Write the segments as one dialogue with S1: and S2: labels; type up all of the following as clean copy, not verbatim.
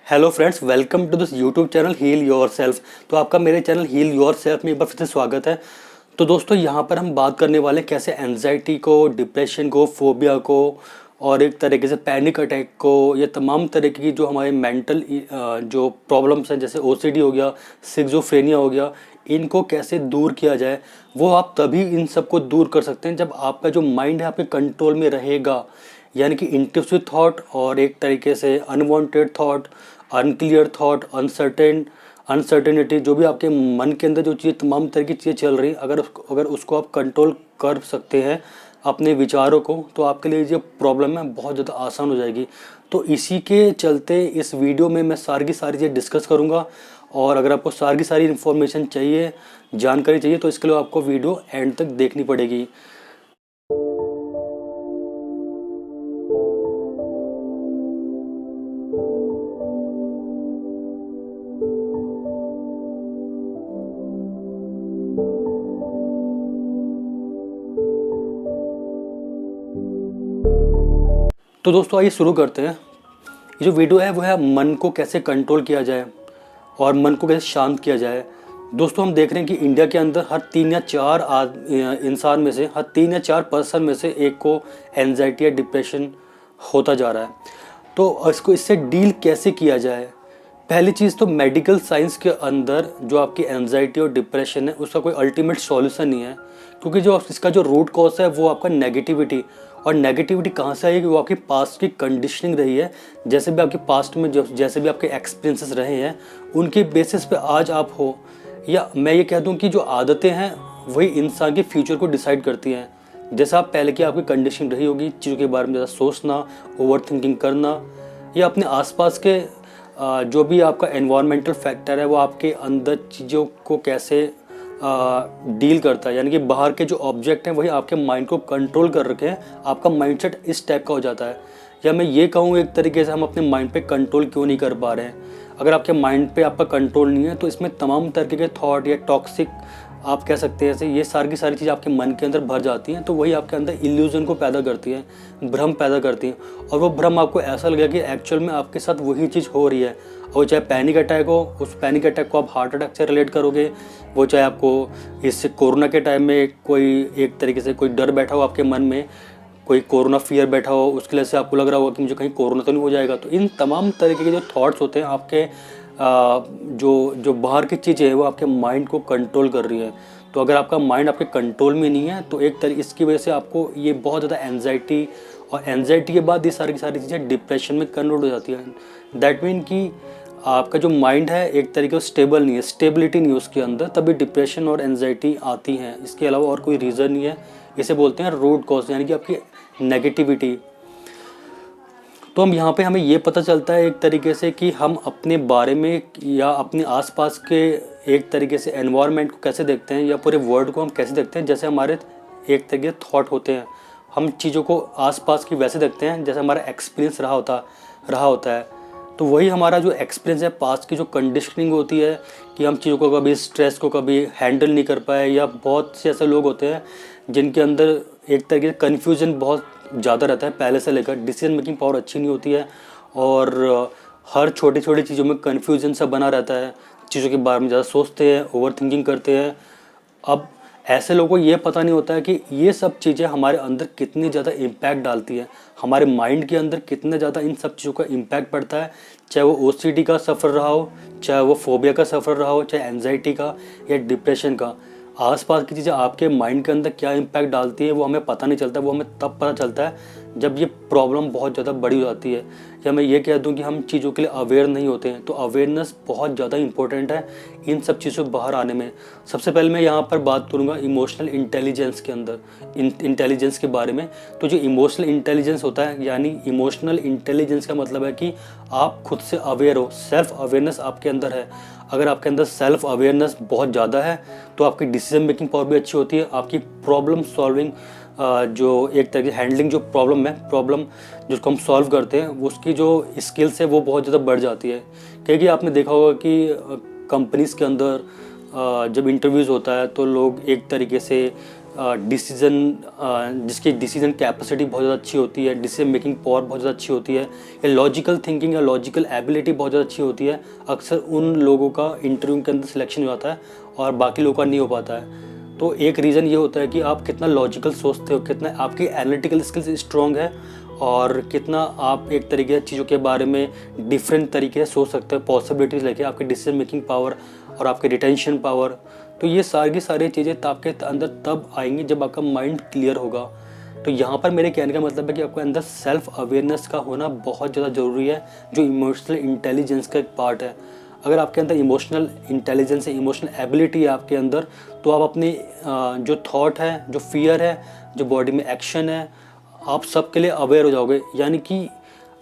S1: Hello friends, welcome to this YouTube channel heal your self. तो आपका मेरे channel heal your self में एक बार फिर से स्वागत है। तो दोस्तों, यहाँ पर हम बात करने वाले हैं कैसे एंजाइटी को, डिप्रेशन को, फोबिया को और एक तरीके से पैनिक अटैक को, ये तमाम तरीके की जो हमारे मेंटल जो प्रॉब्लम्स हैं, जैसे ओसीडी हो गया, सिक्सोफ्रेनिया हो गया, इनको कैसे दूर किया जाए। वो आप तभी इन सबको दूर कर सकते हैं जब आपका जो माइंड है आपके कंट्रोल में रहेगा। यानी कि इंट्रूसिव थॉट और एक तरीके से unwanted thought, unclear thought, uncertainty, जो भी आपके मन के अंदर जो चीज़ तमाम तरह की चीज़ें चल रही, अगर उसको आप कंट्रोल कर सकते हैं अपने विचारों को, तो आपके लिए जो प्रॉब्लम है बहुत ज़्यादा आसान हो जाएगी। तो इसी के चलते इस वीडियो में मैं सारी की सारी चीज़ें डिस्कस करूँगा। और अगर आपको सारी की सारी इन्फॉर्मेशन चाहिए, जानकारी चाहिए, तो इसके लिए आपको वीडियो एंड तक देखनी पड़ेगी। तो दोस्तों, आइए शुरू करते हैं। ये जो वीडियो है वो है मन को कैसे कंट्रोल किया जाए और मन को कैसे शांत किया जाए। दोस्तों, हम देख रहे हैं कि इंडिया के अंदर हर 3 या 4 इंसान में से, हर 3 या 4 पर्सन में से एक को एंजाइटी या डिप्रेशन होता जा रहा है। तो इससे डील कैसे किया जाए? पहली चीज़ तो मेडिकल साइंस के अंदर जो आपकी एंजाइटी और डिप्रेशन है उसका कोई अल्टीमेट सॉल्यूशन नहीं है, क्योंकि जो इसका जो रूट कॉज है वो आपका नेगेटिविटी। और नेगेटिविटी कहाँ से आई? वो आपकी पास्ट की कंडीशनिंग रही है। जैसे भी आपके पास्ट में जैसे भी आपके एक्सपीरियंसेस रहे हैं, उनके बेसिस पे आज आप हो। या मैं ये कह दूँ कि जो आदतें हैं वही इंसान के फ्यूचर को डिसाइड करती हैं। जैसा आप पहले की आपकी कंडीशनिंग रही होगी, चीज़ों के बारे में ज़्यादा सोचना, ओवर थिंकिंग करना, या अपने आसपास के जो भी आपका एनवायरमेंटल फैक्टर है वो आपके अंदर चीज़ों को कैसे डील करता है। यानी कि बाहर के जो ऑब्जेक्ट हैं वही आपके माइंड को कंट्रोल कर रखे हैं। आपका माइंडसेट इस टाइप का हो जाता है। या मैं ये कहूँ एक तरीके से, हम अपने माइंड पे कंट्रोल क्यों नहीं कर पा रहे हैं? अगर आपके माइंड पे आपका कंट्रोल नहीं है तो इसमें तमाम तरीके के थॉट या टॉक्सिक, आप कह सकते हैं ऐसे, ये सारी की सारी चीज़ आपके मन के अंदर भर जाती हैं। तो वही आपके अंदर इल्यूजन को पैदा करती हैं, भ्रम पैदा करती हैं। और वो भ्रम आपको ऐसा लगेगा कि एक्चुअल में आपके साथ वही चीज़ हो रही है। और चाहे पैनिक अटैक हो, उस पैनिक अटैक को आप हार्ट अटैक से रिलेट करोगे। वो चाहे आपको इससे कोरोना के टाइम में कोई एक तरीके से कोई डर बैठा हो आपके मन में, कोई कोरोना फियर बैठा हो, उसके लिए से आपको लग रहा होगा कि मुझे कहीं कोरोना तो नहीं हो जाएगा। तो इन तमाम तरीके के जो थॉट्स होते हैं आपके, जो बाहर की चीज़ें हैं वो आपके माइंड को कंट्रोल कर रही है। तो अगर आपका माइंड आपके कंट्रोल में नहीं है तो एक तरीके इसकी वजह से आपको ये बहुत ज़्यादा एंजाइटी, और एंजाइटी के बाद ये सारी की सारी चीज़ें डिप्रेशन में कन्वर्ट हो जाती हैं। दैट मीन कि आपका जो माइंड है एक तरीके से स्टेबल नहीं है, स्टेबिलिटी नहीं है उसके अंदर, तभी डिप्रेशन और एंजाइटी आती हैं। इसके अलावा और कोई रीज़न नहीं है। इसे बोलते हैं रूट कॉज, यानी कि आपकी नेगेटिविटी। तो हम यहाँ पे हमें ये पता चलता है एक तरीके से कि हम अपने बारे में या अपने आसपास के एक तरीके से एनवायरनमेंट को कैसे देखते हैं, या पूरे वर्ल्ड को हम कैसे देखते हैं। जैसे हमारे एक तरीके थॉट होते हैं, हम चीज़ों को आसपास की वैसे देखते हैं जैसे हमारा एक्सपीरियंस रहा होता है। तो वही हमारा जो एक्सपीरियंस है, पास्ट की जो कंडीशनिंग होती है कि हम चीज़ों को कभी, स्ट्रेस को कभी हैंडल नहीं कर पाए, या बहुत से ऐसे लोग होते हैं जिनके अंदर एक तरीके से कन्फ्यूजन बहुत ज़्यादा रहता है पहले से लेकर, डिसीजन मेकिंग पावर अच्छी नहीं होती है, और हर छोटी छोटी चीज़ों में कन्फ्यूजन सा बना रहता है, चीज़ों के बारे में ज़्यादा सोचते हैं, ओवर थिंकिंग करते हैं। अब ऐसे लोगों को ये पता नहीं होता है कि ये सब चीज़ें हमारे अंदर कितनी ज़्यादा इम्पैक्ट डालती है, हमारे माइंड के अंदर कितना ज़्यादा इन सब चीज़ों का इम्पैक्ट पड़ता है। चाहे वो ओसीडी का सफ़र रहा हो, चाहे वो फोबिया का सफ़र रहा हो, चाहे एंजाइटी का या डिप्रेशन का, आसपास की चीज़ें आपके माइंड के अंदर क्या इम्पैक्ट डालती है वो हमें पता नहीं चलता। वो हमें तब पता चलता है जब ये प्रॉब्लम बहुत ज़्यादा बड़ी हो जाती है। या मैं ये कह दूं कि हम चीज़ों के लिए अवेयर नहीं होते हैं। तो अवेयरनेस बहुत ज़्यादा इंपॉर्टेंट है इन सब चीज़ों से बाहर आने में। सबसे पहले मैं यहाँ पर बात करूँगा इमोशनल इंटेलिजेंस के अंदर, इंटेलिजेंस के बारे में। तो जो इमोशनल इंटेलिजेंस होता है, यानी इमोशनल इंटेलिजेंस का मतलब है कि आप खुद से अवेयर हो, सेल्फ अवेयरनेस आपके अंदर है। अगर आपके अंदर सेल्फ अवेयरनेस बहुत ज़्यादा है तो आपकी डिसीजन मेकिंग पावर भी अच्छी होती है। आपकी प्रॉब्लम सॉल्विंग, जो एक तरह की हैंडलिंग, जो प्रॉब्लम जिसको हम सॉल्व करते हैं, उसकी जो स्किल्स है वो बहुत ज़्यादा बढ़ जाती है। क्योंकि आपने देखा होगा कि कंपनीज़ के अंदर जब इंटरव्यूज़ होता है तो लोग एक तरीके से जिसकी डिसीजन कैपेसिटी बहुत ज़्यादा अच्छी होती है, डिसीजन मेकिंग पावर बहुत ज़्यादा अच्छी होती है, या लॉजिकल थिंकिंग या लॉजिकल एबिलिटी बहुत ज़्यादा अच्छी होती है, अक्सर उन लोगों का इंटरव्यू के अंदर सिलेक्शन हो जाता है और बाकी लोगों का नहीं हो पाता है। तो एक रीज़न ये होता है कि आप कितना लॉजिकल सोचते हो, कितना आपकी एनालिटिकल स्किल्स स्ट्रॉन्ग है, और कितना आप एक तरीके से चीज़ों के बारे में डिफरेंट तरीके से सोच सकते हो, पॉसिबिलिटीज़ लेके, आपकी डिसीजन मेकिंग पावर और आपके रिटेंशन पावर। तो ये सारी चीज़ें आपके अंदर तब आएंगी जब आपका माइंड क्लियर होगा। तो यहाँ पर मेरे कहने का मतलब है कि आपके अंदर सेल्फ अवेयरनेस का होना बहुत ज़्यादा ज़रूरी है, जो इमोशनल इंटेलिजेंस का एक पार्ट है। अगर आपके अंदर इमोशनल इंटेलिजेंस है, इमोशनल एबिलिटी है आपके अंदर, तो आप अपने जो थॉट है, जो फियर है, जो बॉडी में एक्शन है, आप सबके लिए अवेयर हो जाओगे। यानी कि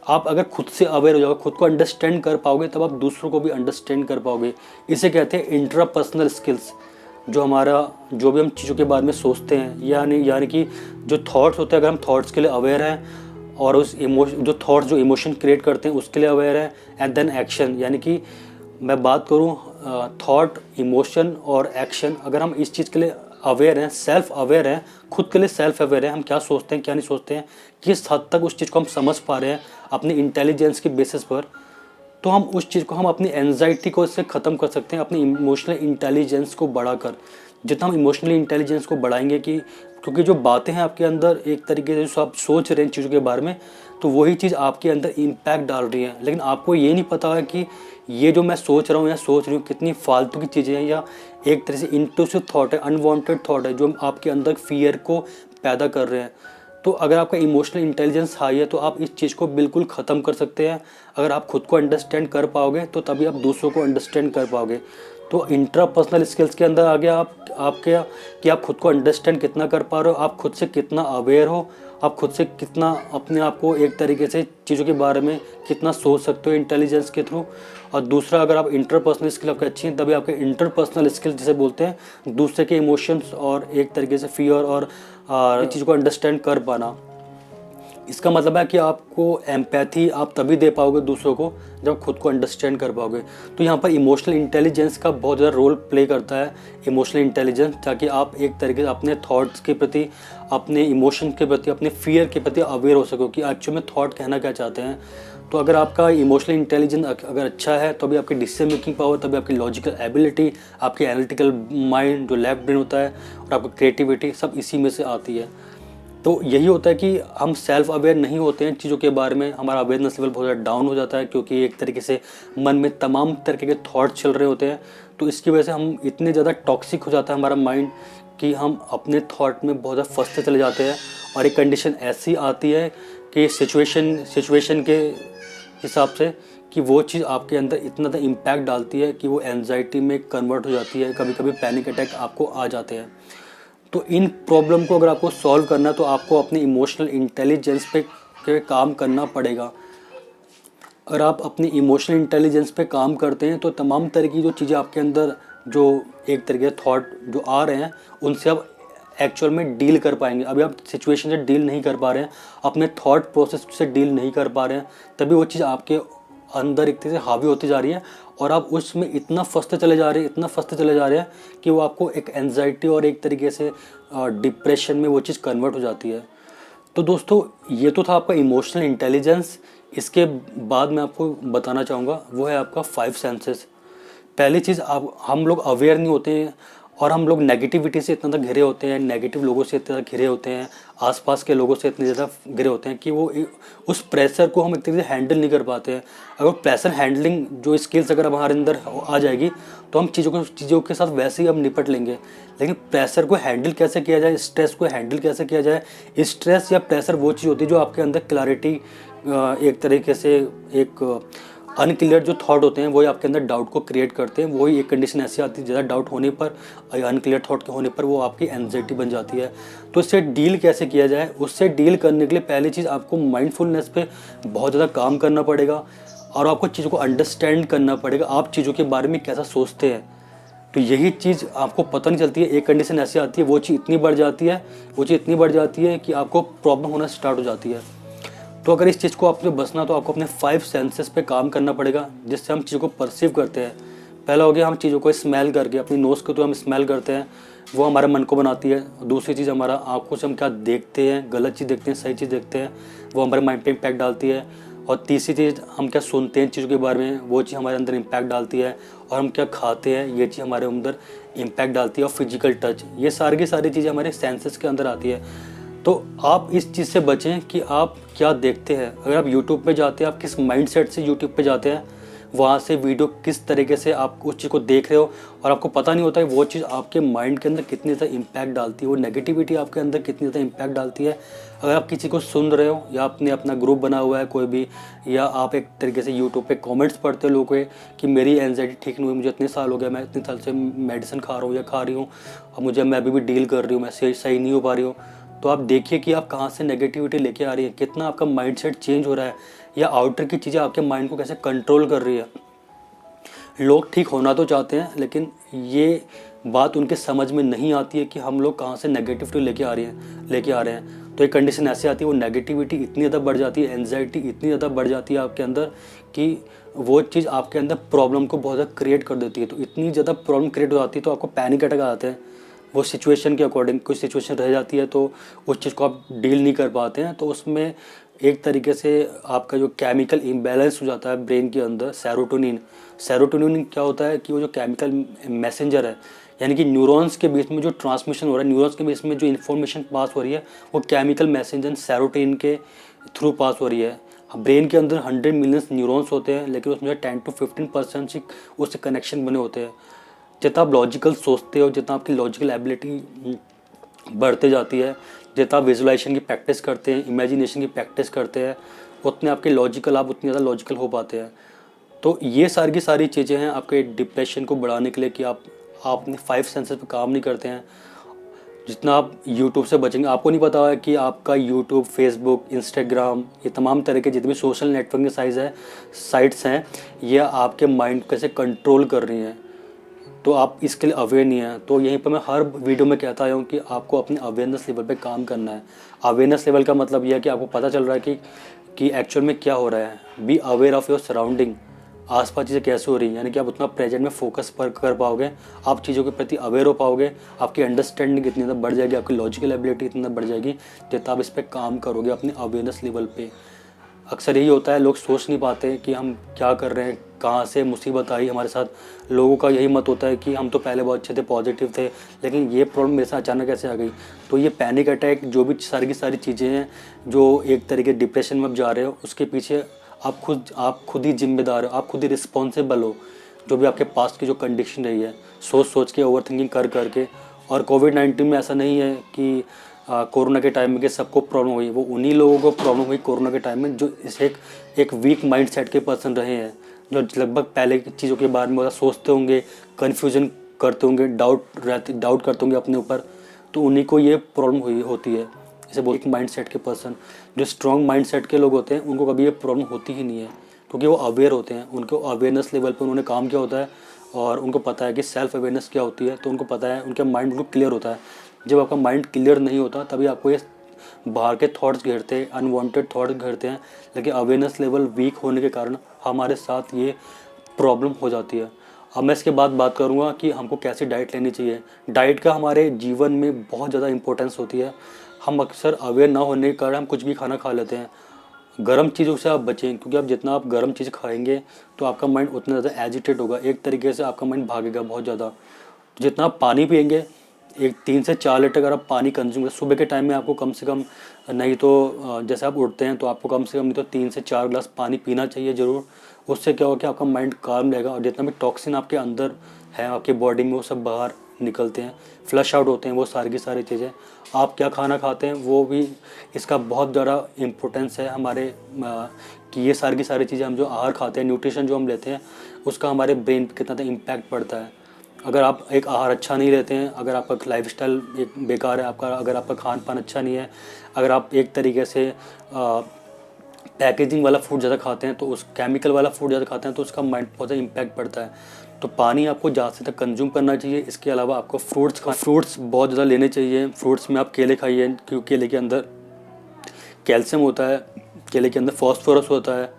S1: आप अगर खुद से अवेयर हो जाओगे, खुद को अंडरस्टैंड कर पाओगे, तब आप दूसरों को भी अंडरस्टैंड कर पाओगे। इसे कहते हैं इंट्रापर्सनल स्किल्स। जो भी हम चीज़ों के बारे में सोचते हैं, यानी कि जो थॉट्स होते हैं, अगर हम थॉट्स के लिए अवेयर हैं और उस जो थॉट्स जो इमोशन क्रिएट करते हैं उसके लिए अवेयर है, एंड देन एक्शन, यानी कि मैं बात करूँ थॉट, इमोशन और एक्शन, अगर हम इस चीज़ के लिए अवेयर हैं, सेल्फ अवेयर हैं, खुद के लिए सेल्फ अवेयर हैं, हम क्या सोचते हैं क्या नहीं सोचते हैं, किस हद तक उस चीज़ को हम समझ पा रहे हैं अपनी इंटेलिजेंस की बेसिस पर, तो हम उस चीज़ को, हम अपनी एंजाइटी को इससे ख़त्म कर सकते हैं अपनी इमोशनल इंटेलिजेंस को बढ़ाकर। जितना हम इमोशनल इंटेलिजेंस को बढ़ाएंगे, क्योंकि जो बातें हैं आपके अंदर एक तरीके से जो आप सोच रहे हैं चीज़ों के बारे में, तो वही चीज़ आपके अंदर इम्पैक्ट डाल रही है। लेकिन आपको ये नहीं पता है कि ये जो मैं सोच रहा हूँ या सोच रही हूँ कितनी फालतू की चीज़ें हैं, या एक तरह से इंट्रूसिव थॉट है, अनवांटेड थॉट है, जो आपके अंदर फियर को पैदा कर रहे हैं। तो अगर आपका इमोशनल इंटेलिजेंस हाई है तो आप इस चीज़ को बिल्कुल ख़त्म कर सकते हैं। अगर आप खुद को अंडरस्टैंड कर पाओगे तो तभी आप दूसरों को अंडरस्टैंड कर पाओगे। तो इंट्रापर्सनल स्किल्स के अंदर आ गया आपके कि आप खुद को अंडरस्टैंड कितना कर पा रहे हो, आप खुद से कितना अवेयर हो, आप खुद से कितना अपने आप को एक तरीके से चीज़ों के बारे में कितना सोच सकते हो इंटेलिजेंस के थ्रू। और दूसरा, अगर आप इंटरपर्सनल स्किल आपकी अच्छी हैं, तभी आपके इंटरपर्सनल स्किल जिसे बोलते हैं, दूसरे के इमोशंस और एक तरीके से फियर और चीज़ को अंडरस्टैंड कर पाना। इसका मतलब है कि आपको एम्पैथी आप तभी दे पाओगे दूसरों को जब खुद को अंडरस्टैंड कर पाओगे। तो यहाँ पर इमोशनल इंटेलिजेंस का बहुत ज़्यादा रोल प्ले करता है, इमोशनल इंटेलिजेंस, ताकि आप एक तरीके से अपने थॉट्स के प्रति, अपने इमोशन के प्रति, अपने फियर के प्रति अवेयर हो सको कि एक्चुअली में थॉट कहना क्या चाहते हैं। तो अगर आपका इमोशनल इंटेलिजेंस अगर अच्छा है, तो अभी आपकी डिसीजन मेकिंग पावर, तभी आपकी लॉजिकल एबिलिटी, आपकी एनालिटिकल माइंड जो लेफ्ट ब्रेन होता है, और आपकी क्रिएटिविटी, सब इसी में से आती है। तो यही होता है कि हम सेल्फ अवेयर नहीं होते हैं चीज़ों के बारे में, हमारा अवेयरनेस लेवल बहुत ज़्यादा डाउन हो जाता है, क्योंकि एक तरीके से मन में तमाम तरीके के थॉट चल रहे होते हैं। तो इसकी वजह से हम इतने ज़्यादा टॉक्सिक हो जाता है हमारा माइंड कि हम अपने थॉट में बहुत ज़्यादा फंसते चले जाते हैं। और एक कंडीशन ऐसी आती है कि सिचुएशन के हिसाब से कि वो चीज़ आपके अंदर इतना ज़्यादा इम्पैक्ट डालती है कि वो एंजाइटी में कन्वर्ट हो जाती है, कभी कभी पैनिक अटैक आपको आ जाते हैं। तो इन प्रॉब्लम को अगर आपको सॉल्व करना है तो आपको अपनी इमोशनल इंटेलिजेंस पे काम करना पड़ेगा। अगर आप अपनी इमोशनल इंटेलिजेंस पे काम करते हैं तो तमाम तरह की जो चीज़ें आपके अंदर जो एक तरीके के थॉट जो आ रहे हैं उनसे आप एक्चुअल में डील कर पाएंगे। अभी आप सिचुएशन से डील नहीं कर पा रहे हैं, अपने थॉट प्रोसेस से डील नहीं कर पा रहे हैं, तभी वो चीज़ आपके अंदर एक तरह से हावी होती जा रही है और आप उसमें इतना फंसते चले जा रहे हैं कि वो आपको एक एंजाइटी और एक तरीके से डिप्रेशन में वो चीज़ कन्वर्ट हो जाती है। तो दोस्तों, ये तो था आपका इमोशनल इंटेलिजेंस। इसके बाद मैं आपको बताना चाहूँगा वो है आपका 5 सेंसेस। पहली चीज़, हम लोग अवेयर नहीं होते हैं और हम लोग नेगेटिविटी से इतना ज़्यादा घिरे होते हैं, नेगेटिव लोगों से इतना ज़्यादा घिरे होते हैं, आसपास के लोगों से इतने ज़्यादा घिरे होते हैं कि वो उस प्रेशर को हम एक तरीके से हैंडल नहीं कर पाते हैं। अगर प्रेशर हैंडलिंग जो स्किल्स अगर हमारे अंदर आ जाएगी तो हम चीज़ों के साथ वैसे ही हम निपट लेंगे। लेकिन प्रेशर को हैंडल कैसे किया जाए, स्ट्रेस को हैंडल कैसे किया जाए, स्ट्रेस या प्रेशर वो चीज़ होती है जो आपके अंदर क्लैरिटी, एक तरीके से एक अनक्लियर जो थॉट होते हैं वही आपके अंदर डाउट को क्रिएट करते हैं। वही एक कंडीशन ऐसी आती है, ज़्यादा डाउट होने पर, अनक्लियर थॉट के होने पर वो आपकी एंजाइटी बन जाती है। तो इससे डील कैसे किया जाए, उससे डील करने के लिए पहली चीज़ आपको माइंडफुलनेस पे बहुत ज़्यादा काम करना पड़ेगा और आपको चीज़ों को अंडरस्टैंड करना पड़ेगा, आप चीज़ों के बारे में कैसा सोचते हैं। तो यही चीज़ आपको पता नहीं चलती है, एक कंडीशन ऐसी आती है वो चीज़ इतनी बढ़ जाती है कि आपको प्रॉब्लम होना स्टार्ट हो जाती है। तो अगर इस चीज़ को आपने बचना तो आपको अपने 5 सेंसेस पे काम करना पड़ेगा, जिससे हम चीज़ों को परसीव करते हैं। पहला हो गया, हम चीज़ों को स्मेल करके, अपनी नोज़ को तो हम स्मेल करते हैं, वो हमारे मन को बनाती है। दूसरी चीज़, हमारा आँखों से हम क्या देखते हैं, गलत चीज़ देखते हैं, सही चीज़ देखते हैं, वो हमारे माइंड पे इम्पैक्ट डालती है। और तीसरी चीज़, हम क्या सुनते हैं चीज़ों के बारे में, वो चीज़ हमारे अंदर इम्पैक्ट डालती है। और हम क्या खाते हैं, ये चीज़ हमारे अंदर इम्पैक्ट डालती है। और फिजिकल टच, ये सारी की सारी चीज़ें हमारे सेंसेस के अंदर आती है। तो आप इस चीज़ से बचें कि आप क्या देखते हैं। अगर आप यूट्यूब पे जाते हैं, आप किस माइंडसेट से यूट्यूब पे जाते हैं, वहाँ से वीडियो किस तरीके से आप उस चीज़ को देख रहे हो, और आपको पता नहीं होता है वो चीज़ आपके माइंड के अंदर कितनी ज़्यादा इम्पैक्ट डालती है, वो नेगेटिविटी आपके अंदर कितनी ज़्यादा इम्पैक्ट डालती है। अगर आप किसी को सुन रहे हो, या आपने अपना ग्रुप बना हुआ है कोई भी, या आप एक तरीके से यूट्यूब पे कमेंट्स पढ़ते हो लोगों के कि मेरी एंजाइटी ठीक नहीं हुई, मुझे इतने साल हो गया, मैं इतने साल से मेडिसिन खा रहा हूँ या खा रही हूँ, और मैं अभी भी डील कर रही हूँ, मैं सही नहीं हो पा रही हूँ। तो आप देखिए कि आप कहाँ से नेगेटिविटी लेके आ रही है, कितना आपका माइंडसेट चेंज हो रहा है, या आउटर की चीज़ें आपके माइंड को कैसे कंट्रोल कर रही है। लोग ठीक होना तो चाहते हैं, लेकिन ये बात उनके समझ में नहीं आती है कि हम लोग कहाँ से नेगेटिविटी लेके आ रहे हैं। तो एक कंडीशन ऐसी आती है, वो नेगेटिविटी इतनी ज़्यादा बढ़ जाती है, एंजाइटी इतनी ज़्यादा बढ़ जाती है आपके अंदर कि वो चीज़ आपके अंदर प्रॉब्लम को बहुत ज़्यादा क्रिएट कर देती है। तो इतनी ज़्यादा प्रॉब्लम क्रिएट हो जाती है, तो आपको पैनिक अटैक आ जाते हैं। वो सिचुएशन के अकॉर्डिंग कोई सिचुएशन रह जाती है, तो उस चीज़ को आप डील नहीं कर पाते हैं। तो उसमें एक तरीके से आपका जो केमिकल इम्बैलेंस हो जाता है ब्रेन के अंदर, सेरोटोनिन क्या होता है कि वो जो केमिकल मैसेंजर है, यानी कि न्यूरॉन्स के बीच में जो ट्रांसमिशन हो रहा है, न्यूरॉन्स के बीच में जो इन्फॉर्मेशन पास हो रही है, वो केमिकल मैसेंजर सेरोटोनिन के थ्रू पास हो रही है। ब्रेन के अंदर 100 मिलियन न्यूरॉन्स होते हैं, लेकिन उसमें 10 to 15% से उससे कनेक्शन बने होते हैं। जितना आप लॉजिकल सोचते हो, जितना आपकी लॉजिकल एबिलिटी बढ़ते जाती है, जितना आप विजुलाइजेशन की प्रैक्टिस करते हैं, इमेजिनेशन की प्रैक्टिस करते हैं, उतने आपके आप उतने ज़्यादा लॉजिकल हो पाते हैं। तो ये सारी की सारी चीज़ें हैं आपके डिप्रेशन को बढ़ाने के लिए कि आप अपने 5 सेंसेस पे काम नहीं करते हैं। जितना आप यूट्यूब से बचेंगे, आपको नहीं पता है कि आपका यूट्यूब, फेसबुक, इंस्टाग्राम, ये तमाम तरह के जितने भी सोशल नेटवर्किंग साइट्स हैं, ये आपके माइंड को कैसे कंट्रोल कर रही हैं। तो आप इसके लिए अवेयर नहीं है। तो यहीं पर मैं हर वीडियो में कहता हूँ कि आपको अपने अवेयरनेस लेवल पे काम करना है। अवेयरनेस लेवल का मतलब यह है कि आपको पता चल रहा है कि एक्चुअल में क्या हो रहा है। Be aware of your surrounding, आसपास चीज़ें कैसे हो रही हैं, यानी कि आप उतना प्रेजेंट में फोकस पर कर पाओगे, आप चीज़ों के प्रति अवेयर हो पाओगे, आपकी अंडरस्टैंडिंग इतनी ज़्यादा बढ़ जाएगी, आपकी लॉजिकल एबिलिटी इतनी ज़्यादा बढ़ जाएगी, जितना आप इस पर काम करोगे अपने अवेयरनेस लेवल पे। अक्सर यही होता है, लोग सोच नहीं पाते कि हम क्या कर रहे हैं, कहाँ से मुसीबत आई हमारे साथ। लोगों का यही मत होता है कि हम तो पहले बहुत अच्छे थे, पॉजिटिव थे, लेकिन ये प्रॉब्लम मेरे साथ अचानक कैसे आ गई। तो ये पैनिक अटैक, जो भी सारी की सारी चीज़ें हैं, जो एक तरीके डिप्रेशन में आप जा रहे हो, उसके पीछे आप खुद ही जिम्मेदार हो, आप खुद ही रिस्पॉन्सिबल हो। जो भी आपके पास्ट की जो कंडीशन रही है, सोच के, ओवर थिंकिंग कर करके। और कोविड-19 में ऐसा नहीं है कि कोरोना के टाइम में कि सबको प्रॉब्लम हुई, वो उन्हीं लोगों को प्रॉब्लम हुई कोरोना के टाइम में जो इसे एक वीक माइंड सेट के पर्सन रहे हैं, जो लगभग पहले की चीज़ों के बारे में ज़्यादा सोचते होंगे, कन्फ्यूजन करते होंगे, डाउट करते होंगे अपने ऊपर। तो उन्हीं को ये प्रॉब्लम होती है। जैसे बोलते माइंड सेट के पर्सन, जो स्ट्रॉन्ग माइंड सेट के लोग होते हैं, उनको कभी ये प्रॉब्लम होती ही नहीं है, क्योंकि वो अवेयर होते हैं। उनको अवेयरनेस लेवल पर उन्होंने काम किया होता है, और उनको पता है कि सेल्फ अवेयरनेस क्या होती है। तो उनको पता है, उनके माइंड उनको क्लियर होता है। जब आपका माइंड क्लियर नहीं होता, तभी आपको ये बाहर के थॉट्स घेरते हैं, अनवांटेड थॉट्स घेरते हैं। लेकिन अवेयरनेस लेवल वीक होने के कारण हमारे साथ ये प्रॉब्लम हो जाती है। अब मैं इसके बाद बात करूँगा कि हमको कैसे डाइट लेनी चाहिए। डाइट का हमारे जीवन में बहुत ज़्यादा इंपॉर्टेंस होती है। हम अक्सर अवेयर ना होने के कारण हम कुछ भी खाना खा लेते हैं। गर्म चीज़ों से आप बचें, क्योंकि आप जितना आप गर्म चीज़ खाएंगे, तो आपका माइंड उतना ज़्यादा एजिटेट होगा, एक तरीके से आपका माइंड भागेगा बहुत ज़्यादा। जितना आप पानी पिएंगे, एक 3 से 4 लीटर अगर आप पानी कंज्यूम करें सुबह के टाइम में, आपको कम से कम, नहीं तो जैसे आप उठते हैं तो आपको कम से कम नहीं तो 3 से 4 ग्लास पानी पीना चाहिए ज़रूर। उससे क्या होगा कि आपका माइंड काम रहेगा, और जितना भी टॉक्सिन आपके अंदर है आपकी बॉडी में, वो सब बाहर निकलते हैं, फ्लश आउट होते हैं वो सारी की सारी चीज़ें। आप क्या खाना खाते हैं वो भी इसका बहुत ज़्यादा इम्पोर्टेंस है हमारे कि ये सारी की सारी चीज़ें, हम जो आहार खाते हैं, न्यूट्रिशन जो हम लेते हैं, उसका हमारे ब्रेन पर कितना इम्पैक्ट पड़ता है। अगर आप एक आहार अच्छा नहीं लेते हैं, अगर आपका लाइफस्टाइल एक बेकार है आपका, अगर आपका खान पान अच्छा नहीं है, अगर आप एक तरीके से पैकेजिंग वाला फूड ज़्यादा खाते हैं, तो उस केमिकल वाला फूड ज़्यादा खाते हैं, तो उसका माइंड बहुत ज़्यादा इम्पैक्ट पड़ता है। तो पानी आपको ज़्यादा से ज़्यादा कंज्यूम करना चाहिए। इसके अलावा आपको फ्रूट्स बहुत ज़्यादा लेने चाहिए। फ्रूट्स में आप केले खाइए, क्योंकि केले के अंदर कैल्शियम होता है, केले के अंदर फॉस्फोरस होता है,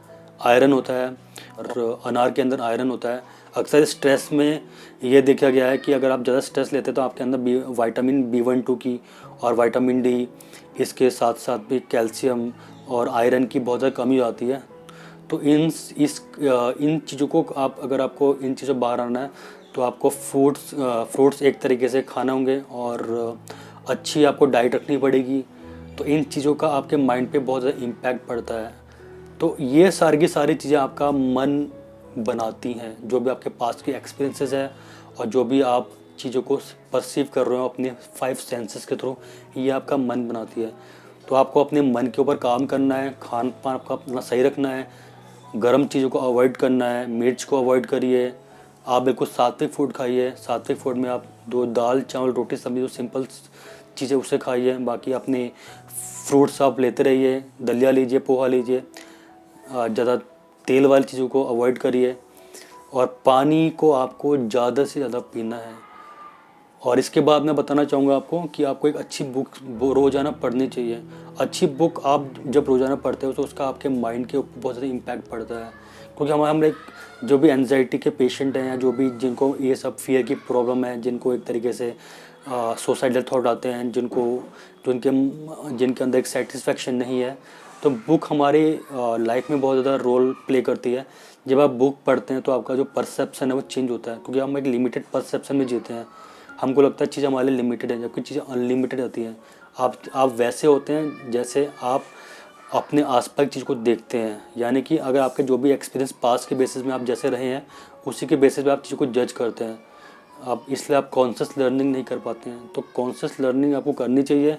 S1: आयरन होता है, और अनार के अंदर आयरन होता है। अक्सर स्ट्रेस में ये देखा गया है कि अगर आप ज़्यादा स्ट्रेस लेते हैं तो आपके अंदर विटामिन B1-2 की और विटामिन डी, इसके साथ साथ भी कैल्शियम और आयरन की बहुत ज़्यादा कमी आती है। तो इन चीज़ों को आप, अगर आपको इन चीज़ों बाहर आना है तो आपको फ्रूट्स एक तरीके से खाना होंगे और अच्छी आपको डाइट रखनी पड़ेगी। तो इन चीज़ों का आपके माइंड पे बहुत ज़्यादा इम्पैक्ट पड़ता है। तो ये सारी की सारी चीज़ें आपका मन बनाती हैं, जो भी आपके पास की एक्सपीरियंसेस है और जो भी आप चीज़ों को परसीव कर रहे हो अपने 5 सेंसेस के थ्रू, ये आपका मन बनाती है। तो आपको अपने मन के ऊपर काम करना है, खान पान आपका अपना सही रखना है, गर्म चीज़ों को अवॉइड करना है, मिर्च को अवॉइड करिए, आप बिल्कुल सात्विक फूड खाइए। सात्विक फूड में आप 2 दाल चावल रोटी सब्जी, जो सिंपल चीज़ें उसे खाइए। बाकी अपने फ्रूट्स आप लेते रहिए, दलिया लीजिए, पोहा लीजिए, ज़्यादा तेल वाली चीज़ों को अवॉइड करिए और पानी को आपको ज़्यादा से ज़्यादा पीना है। और इसके बाद मैं बताना चाहूँगा आपको कि आपको एक अच्छी बुक रोज़ाना पढ़नी चाहिए। अच्छी बुक आप जब रोज़ाना पढ़ते हो तो उसका आपके माइंड के ऊपर बहुत ज़्यादा इम्पैक्ट पड़ता है, क्योंकि हम एक जो भी एंजाइटी के पेशेंट हैं या जो भी जिनको ये सब फियर की प्रॉब्लम है, जिनको एक तरीके से सुसाइडल थॉट आते हैं, जिनके अंदर एक सेटिस्फेक्शन नहीं है, तो बुक हमारे लाइफ में बहुत ज़्यादा रोल प्ले करती है। जब आप बुक पढ़ते हैं तो आपका जो परसेप्शन है वो चेंज होता है, क्योंकि हम एक लिमिटेड परसेप्शन में जीते हैं। हमको लगता है चीज़ें हमारे लिए लिमिटेड है, जबकि चीज़ें अनलिमिटेड होती हैं। आप वैसे होते हैं जैसे आप अपने आसपास की चीज़ को देखते हैं। यानी कि अगर आपके जो भी एक्सपीरियंस पास के बेसिस में आप जैसे रहे हैं, उसी के बेसिस पे आप चीज़ों को जज करते हैं। इसलिए आप कॉन्शियस लर्निंग नहीं कर पाते हैं। तो कॉन्शियस लर्निंग आपको करनी चाहिए,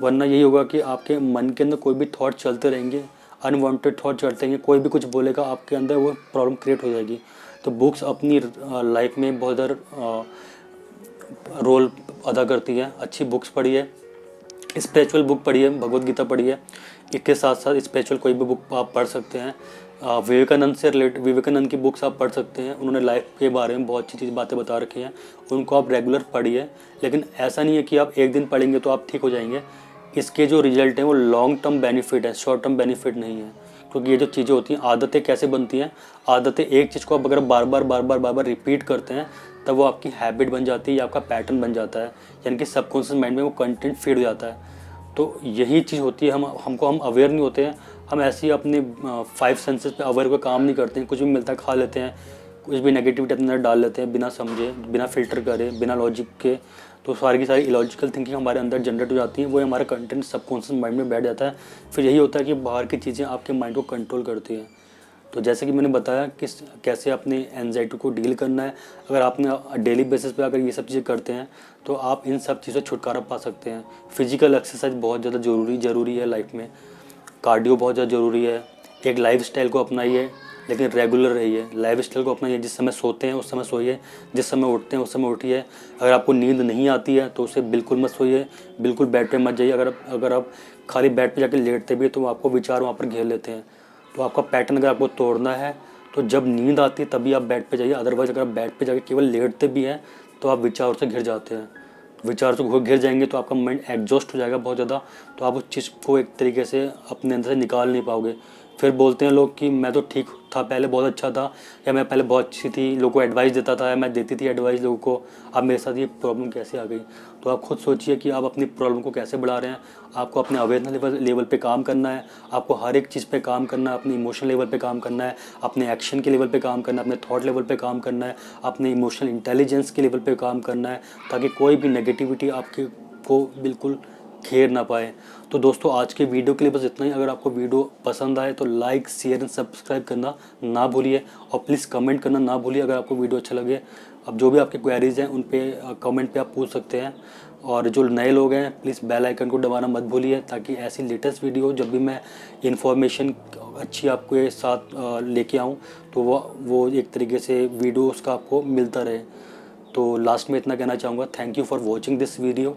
S1: वरना यही होगा कि आपके मन के अंदर कोई भी थॉट चलते रहेंगे, अनवांटेड थॉट चलते रहेंगे, कोई भी कुछ बोलेगा आपके अंदर वो प्रॉब्लम क्रिएट हो जाएगी। तो बुक्स अपनी लाइफ में बहुत ज़्यादा रोल अदा करती है। अच्छी बुक्स पढ़िए, स्पिरिचुअल बुक पढ़िए, भगवत गीता पढ़िए। इसके साथ साथ स्पिरिचुअल कोई भी बुक आप पढ़ सकते हैं। विवेकानंद की बुक्स आप पढ़ सकते हैं। उन्होंने लाइफ के बारे में बहुत अच्छी चीज़ बातें बता रखी हैं, उनको आप रेगुलर पढ़िए। लेकिन ऐसा नहीं है कि आप एक दिन पढ़ेंगे तो आप ठीक हो जाएंगे। इसके जो रिजल्ट हैं वो लॉन्ग टर्म बेनिफिट है, शॉर्ट टर्म बेनिफिट नहीं है। क्योंकि ये जो चीज़ें होती हैं, आदतें कैसे बनती हैं, आदतें एक चीज़ को आप अगर बार बार रिपीट करते हैं तब वो आपकी हैबिट बन जाती है या आपका पैटर्न बन जाता है, यानी कि सबकॉन्शियस माइंड में वो कंटेंट फीड हो जाता है। तो यही चीज़ होती है, हम अवेयर नहीं होते हैं। हम ऐसे ही अपने 5 सेंसेस पे अवेयर का काम नहीं करते हैं, कुछ भी मिलता है खा लेते हैं, कुछ भी नेगेटिविटी अपने अंदर डाल लेते हैं बिना समझे, बिना फिल्टर करे, बिना लॉजिक के। तो सारी की सारी इलॉजिकल थिंकिंग हमारे अंदर जनरेट हो जाती है, वो हमारा कंटेंट सबकॉन्शियस माइंड में बैठ जाता है। फिर यही होता है कि बाहर की चीज़ें आपके माइंड को कंट्रोल करती हैं। तो जैसे कि मैंने बताया कि कैसे अपने एंजाइटी को डील करना है। अगर आपने डेली बेसिस पे अगर ये सब चीज़ें करते हैं तो आप इन सब चीज़ों से छुटकारा पा सकते हैं। फिजिकल एक्सरसाइज बहुत ज़्यादा ज़रूरी है लाइफ में, कार्डियो बहुत ज़्यादा ज़रूरी है। एक लाइफस्टाइल को अपनाइए, लेकिन रेगुलर रहिए। लाइफस्टाइल को अपनाइए, जिस समय सोते हैं उस समय सोइए, जिस समय उठते हैं उस समय उठिए। अगर आपको नींद नहीं आती है तो उसे बिल्कुल मत सोइए, बिल्कुल बेड पे मत जाइए। अगर आप खाली बेड पे जाकर लेटते भी तो आपको विचार वहाँ पर घेर लेते हैं। तो आपका पैटर्न अगर आपको तोड़ना है तो जब नींद आती है तभी आप बेड पे जाइए। अदरवाइज़ अगर आप बेड पे जाके केवल लेटते भी हैं तो आप विचारों से घिर जाते हैं। विचार से घिर जाएंगे तो आपका माइंड एग्जॉस्ट हो जाएगा बहुत ज़्यादा, तो आप उस चीज़ को एक तरीके से अपने अंदर से निकाल नहीं पाओगे। फिर बोलते हैं लोग कि मैं तो ठीक था, पहले बहुत अच्छा था, या मैं पहले बहुत अच्छी थी, लोगों को एडवाइस देता था, या मैं देती थी एडवाइस लोगों को, अब मेरे साथ ये प्रॉब्लम कैसे आ गई। तो आप खुद सोचिए कि आप अपनी प्रॉब्लम को कैसे बढ़ा रहे हैं। आपको अपने अवेयरनेस लेवल पे काम करना है, आपको हर एक चीज़ पे काम करना है, अपने इमोशनल लेवल पे काम करना है, अपने एक्शन के लेवल पे काम करना है, अपने थॉट लेवल पे काम करना है, अपने इमोशनल इंटेलिजेंस के लेवल पे काम करना है, ताकि कोई भी नेगेटिविटी आपके को बिल्कुल घेर ना पाए। तो दोस्तों आज के वीडियो के लिए बस इतना ही। अगर आपको वीडियो पसंद आए तो लाइक शेयर एंड सब्सक्राइब करना ना भूलिए, और प्लीज़ कमेंट करना ना भूलिए अगर आपको वीडियो अच्छा लगे। अब जो भी आपके क्वेरीज़ हैं उन पे कमेंट पे आप पूछ सकते हैं। और जो नए लोग हैं प्लीज़ बेल आइकन को दबाना मत भूलिए, ताकि ऐसी लेटेस्ट वीडियो जब भी मैं इन्फॉर्मेशन अच्छी आपके साथ लेके आऊँ तो वो एक तरीके से वीडियो उसका आपको मिलता रहे। तो लास्ट में इतना कहना चाहूँगा, thank you for watching this video.